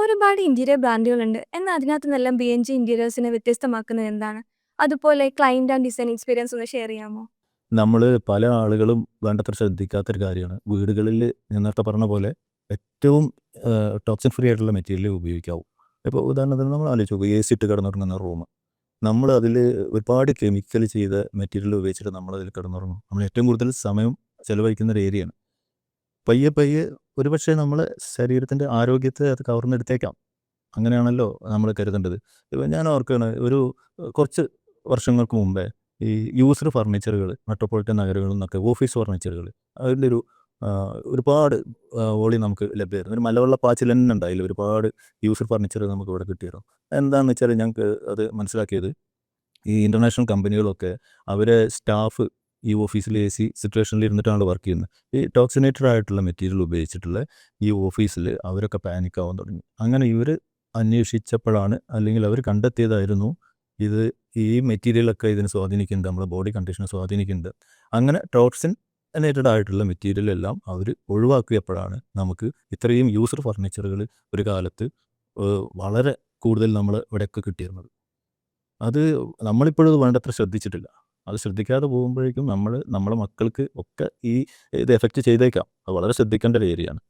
ഒരുപാട് ഇന്റീരിയർ ബ്രാൻഡുകളുണ്ട്. എന്നാൽ അതിനകത്ത് നിന്നെല്ലാം ബി&ജി ഇന്റീരിയേഴ്സിനെ വ്യത്യസ്തമാക്കുന്നത് എന്താണ്? അതുപോലെ ക്ലയന്റ് ആൻഡ് ഡിസൈൻ എക്സ്പീരിയൻസ് ഒന്ന് ഷെയർ ചെയ്യാമോ? നമ്മൾ പല ആളുകളും വേണ്ടത്ര ശ്രദ്ധിക്കാത്തൊരു കാര്യമാണ്. വീടുകളിൽ ഞാൻ നേരത്തെ പറഞ്ഞ പോലെ ഏറ്റവും ടോക്സിൻ ഫ്രീ ആയിട്ടുള്ള മെറ്റീരിയൽ ഉപയോഗിക്കാവൂ. ഇപ്പോൾ ഉദാഹരണത്തിന് നമ്മൾ ആലോചിച്ച് നോക്കൂ, AC ഇട്ട് കിടന്നുറങ്ങുന്ന റൂം. നമ്മൾ അതിൽ ഒരുപാട് കെമിക്കൽ ചെയ്ത മെറ്റീരിയൽ ഉപയോഗിച്ചിട്ട് നമ്മളതിൽ കിടന്നുറങ്ങും. നമ്മൾ ഏറ്റവും കൂടുതൽ സമയം ചെലവഴിക്കുന്ന ഒരു ഏരിയയാണ്. പയ്യെ പയ്യെ ഒരുപക്ഷെ നമ്മളെ ശരീരത്തിൻ്റെ ആരോഗ്യത്തെ അത് കവർന്നെടുത്തേക്കാം. അങ്ങനെയാണല്ലോ നമ്മൾ കരുതേണ്ടത്. ഇപ്പം ഞാൻ ഓർക്കുകയാണ്, കുറച്ച് വർഷങ്ങൾക്ക് മുമ്പേ ഈ യൂസ്ഡ് ഫർണിച്ചറുകൾ മെട്രോപൊളിറ്റൻ നഗരങ്ങളിൽ നിന്നൊക്കെ ഓഫീസ് ഫർണിച്ചറുകൾ അതിൻ്റെ ഒരുപാട് വോളിയം നമുക്ക് ലഭ്യമായിരുന്നു. ഒരു മലവെള്ള പാച്ചിൽ തന്നെ ഉണ്ടായില്ല, ഒരുപാട് യൂസ്ഡ് ഫർണിച്ചർ നമുക്ക് ഇവിടെ കിട്ടിയിരുന്നു. എന്താണെന്ന് വെച്ചാൽ ഞങ്ങൾക്ക് അത് മനസ്സിലാക്കിയത്, ഈ ഇൻ്റർനാഷണൽ കമ്പനികളൊക്കെ അവരെ സ്റ്റാഫ് ഈ ഓഫീസിൽ AC സിറ്റുവേഷനിൽ ഇരുന്നിട്ടാണ് വർക്ക് ചെയ്യുന്നത്. ഈ ടോക്സിനേറ്റഡ് ആയിട്ടുള്ള മെറ്റീരിയൽ ഉപയോഗിച്ചിട്ടുള്ള ഈ ഓഫീസിൽ അവരൊക്കെ പാനിക്കാവാൻ തുടങ്ങി. അങ്ങനെ ഇവർ അന്വേഷിച്ചപ്പോഴാണ്, അല്ലെങ്കിൽ അവർ കണ്ടെത്തിയതായിരുന്നു, ഇത് ഈ മെറ്റീരിയലൊക്കെ ഇതിനെ സ്വാധീനിക്കുന്നുണ്ട്, നമ്മുടെ ബോഡി കണ്ടീഷനെ സ്വാധീനിക്കുന്നുണ്ട്. അങ്ങനെ ടോക്സിനേറ്റഡ് ആയിട്ടുള്ള മെറ്റീരിയൽ എല്ലാം അവർ ഒഴിവാക്കിയപ്പോഴാണ് നമുക്ക് ഇത്രയും യൂസ്ഡ് ഫർണിച്ചറുകൾ ഒരു കാലത്ത് വളരെ കൂടുതൽ നമ്മൾ ഇവിടെയൊക്കെ കിട്ടിയിരുന്നത്. അത് നമ്മളിപ്പോഴും വേണ്ടത്ര ശ്രദ്ധിച്ചിട്ടില്ല. അത് ശ്രദ്ധിക്കാതെ പോകുമ്പോഴേക്കും നമ്മളെ മക്കൾക്ക് ഒക്കെ ഇത് എഫക്റ്റ് ചെയ്തേക്കാം. അത് വളരെ ശ്രദ്ധിക്കേണ്ട ഒരു ഏരിയയാണ്.